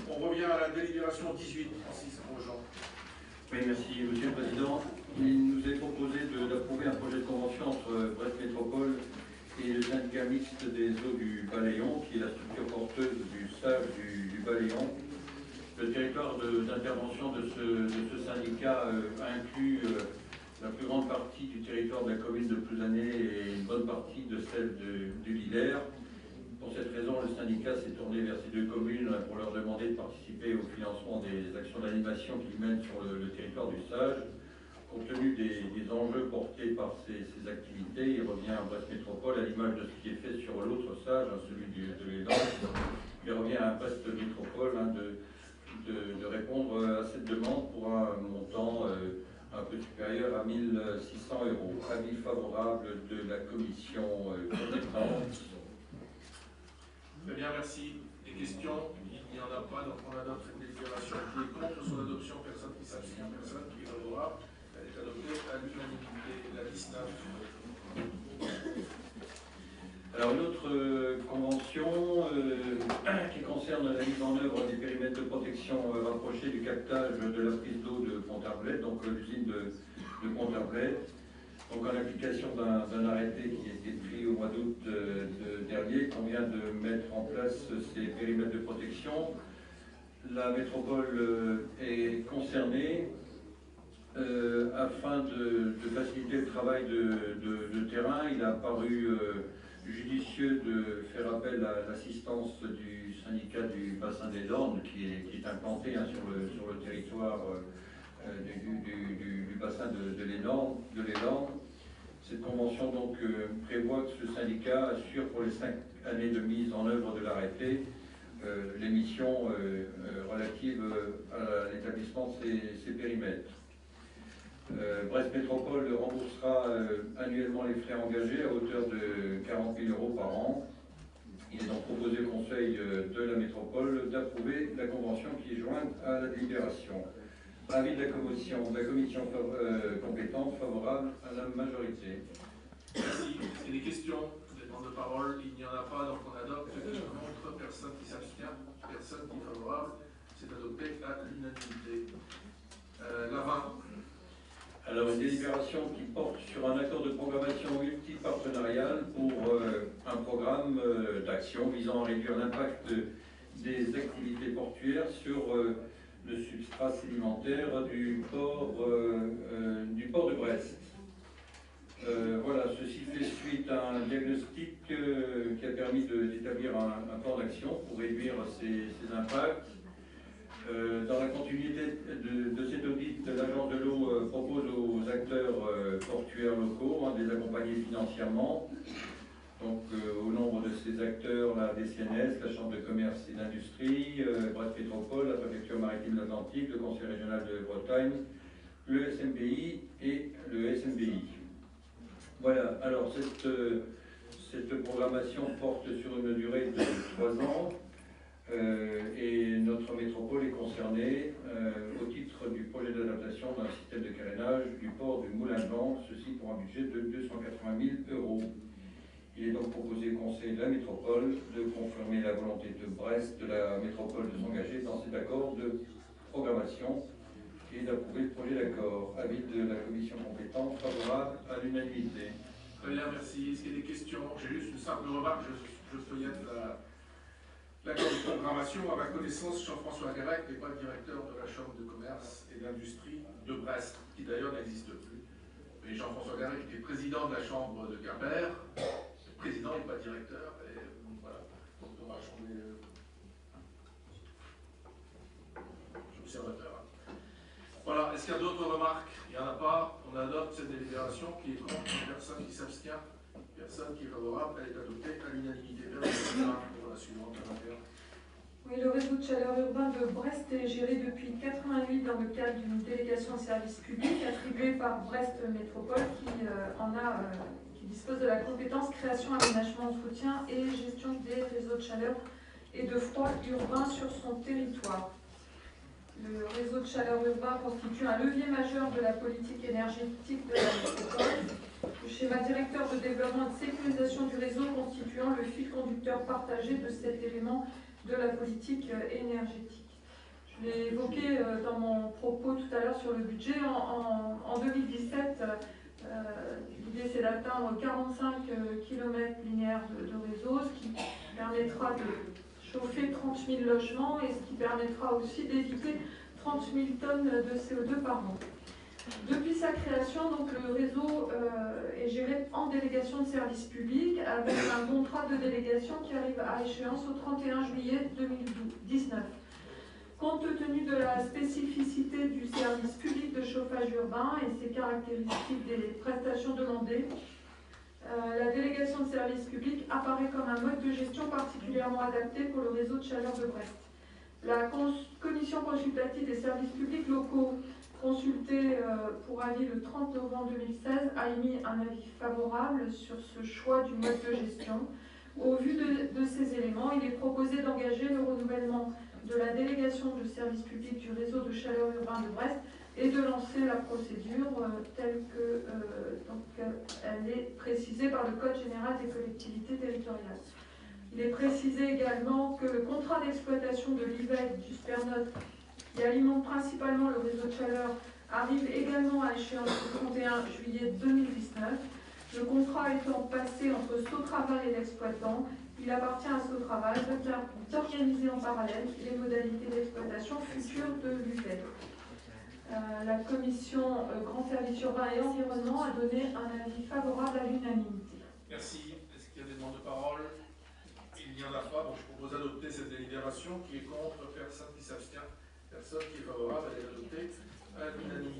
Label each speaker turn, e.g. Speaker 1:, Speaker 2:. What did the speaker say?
Speaker 1: On revient à la délibération 18. Francis Grosjean.
Speaker 2: Oui, merci, Monsieur le Président. Il nous est proposé d'approuver un projet de convention entre Brest Métropole et le syndicat mixte des eaux du Baléon, qui est la structure porteuse du SAGE du Baléon. Le territoire d'intervention de ce syndicat inclut la plus grande partie du territoire de la commune de Plouzané et une bonne partie de celle du Lillers. Pour cette raison, le syndicat s'est tourné vers ces deux communes pour leur demander de participer au financement des actions d'animation qu'ils mènent sur le territoire du SAGE. Compte tenu des enjeux portés par ces activités, il revient à Brest Métropole, à l'image de ce qui est fait sur l'autre SAGE, celui de l'Élan, il revient à Brest Métropole de répondre à cette demande pour un montant un peu supérieur à 1 600 €. Avis favorable de la commission compétente.
Speaker 1: Très bien, merci. Des questions? Il n'y en a pas, donc on adopte cette délibération. Qui est contre son adoption? Personne qui s'abstient, personne qui est favorable. Elle est adoptée à l'unanimité. La 19.
Speaker 2: Alors une autre convention qui concerne la mise en œuvre des périmètres de protection rapprochés du captage de la prise d'eau de Pont-Arblette, donc l'usine de Pont-Arblette. Donc en application d'un arrêté qui a été pris au mois d'août dernier, qu'on vient de mettre en place ces périmètres de protection. La métropole est concernée afin de faciliter le travail de terrain. Il a paru judicieux de faire appel à l'assistance du syndicat du bassin des Landes qui est implanté sur le territoire du bassin de l'Élan. Cette convention donc prévoit que ce syndicat assure pour les 5 années de mise en œuvre de l'arrêté les missions relatives à l'établissement de ces périmètres. Brest Métropole remboursera annuellement les frais engagés à hauteur de 40 000 € par an. Il est donc proposé au Conseil de la Métropole d'approuver la convention qui est jointe à la délibération. Avis de la commission compétente favorable à la majorité.
Speaker 1: Merci. Est-ce qu'il y a des questions? Des demandes de parole? Il n'y en a pas, donc on adopte. Qui est contre? Personne qui s'abstient, personne qui est favorable. C'est adopté à l'unanimité. La 20.
Speaker 2: Alors, une délibération qui porte sur un accord de programmation multipartenariale pour un programme d'action visant à réduire l'impact des activités portuaires sur le substrat sédimentaire du port de Brest. Voilà, ceci fait suite à un diagnostic qui a permis d'établir un plan d'action pour réduire ces impacts. Dans la continuité de cet audit, l'Agence de l'eau propose aux acteurs portuaires locaux de les accompagner financièrement. Donc, au nombre de ces acteurs, la DCNS, la Chambre de commerce et d'industrie, Brest Métropole, la Préfecture maritime de l'Atlantique, le Conseil régional de Bretagne, le SMBI et le SMBI. Voilà, alors cette programmation porte sur une durée de 3 ans. Et notre métropole est concernée au titre du projet d'adaptation d'un système de carénage du port du Moulin-Blanc, ceci pour un budget de 280 000 €. Il est donc proposé au Conseil de la métropole de confirmer la volonté de Brest, de la métropole, de s'engager dans cet accord de programmation et d'approuver le projet d'accord. Avis de la commission compétente favorable à l'unanimité.
Speaker 1: Très bien, merci. Est-ce qu'il y a des questions? J'ai juste une simple remarque. Je feuillette l'accord de programmation. À ma connaissance, Jean-François Garec n'est pas le directeur de la Chambre de commerce et d'industrie de Brest, qui d'ailleurs n'existe plus. Mais Jean-François Garec était président de la Chambre de Quimper. Le président n'est pas directeur. Et voilà. Donc, dommage, on est observateur. Voilà. Est-ce qu'il y a d'autres remarques? Il n'y en a pas. On adopte cette délibération. Qui est contre? Personne qui s'abstient? Personne qui est favorable? Elle est adoptée à l'unanimité. Pour la suivante,
Speaker 3: Oui, le réseau de chaleur urbain de Brest est géré depuis 1988 dans le cadre d'une délégation de service public attribuée par Brest Métropole qui dispose de la compétence création, aménagement, entretien et gestion des réseaux de chaleur et de froid urbain sur son territoire. Le réseau de chaleur urbain constitue un levier majeur de la politique énergétique de la métropole. Le schéma directeur de développement et de sécurisation du réseau constituant le fil conducteur partagé de cet élément de la politique énergétique. Je l'ai évoqué dans mon propos tout à l'heure sur le budget. En 2017, l'idée c'est d'atteindre 45 km linéaires de réseau, ce qui permettra de chauffer 30 000 logements et ce qui permettra aussi d'éviter 30 000 tonnes de CO2 par an. Depuis sa création, donc, le réseau est géré en délégation de service public avec un contrat de délégation qui arrive à échéance au 31 juillet 2019. Compte tenu de la spécificité du service public de chauffage urbain et ses caractéristiques des prestations demandées, la délégation de service public apparaît comme un mode de gestion particulièrement adapté pour le réseau de chaleur de Brest. La commission consultative des services publics locaux, consultée pour avis le 30 novembre 2016, a émis un avis favorable sur ce choix du mode de gestion. Au vu de ces éléments, il est proposé d'engager le renouvellement de la délégation de service public du réseau de chaleur urbain de Brest et de lancer la procédure telle que elle est précisée par le Code général des collectivités territoriales. Il est précisé également que le contrat d'exploitation de l'IVEC du Spernot, qui alimente principalement le réseau de chaleur, arrive également à échéance le 31 juillet 2019. Le contrat étant passé entre Sotraval et l'exploitant, il appartient à Sotraval d'organiser en parallèle les modalités d'exploitation futures de l'UVEC. La commission Grand Service Urbain et Environnement a donné un avis favorable à l'unanimité.
Speaker 1: Merci. Est-ce qu'il y a des demandes de parole? Il n'y en a pas, donc je propose d'adopter cette délibération. Qui est contre? Personne qui s'abstient? Personne qui est favorable? Elle est adoptée à l'unanimité.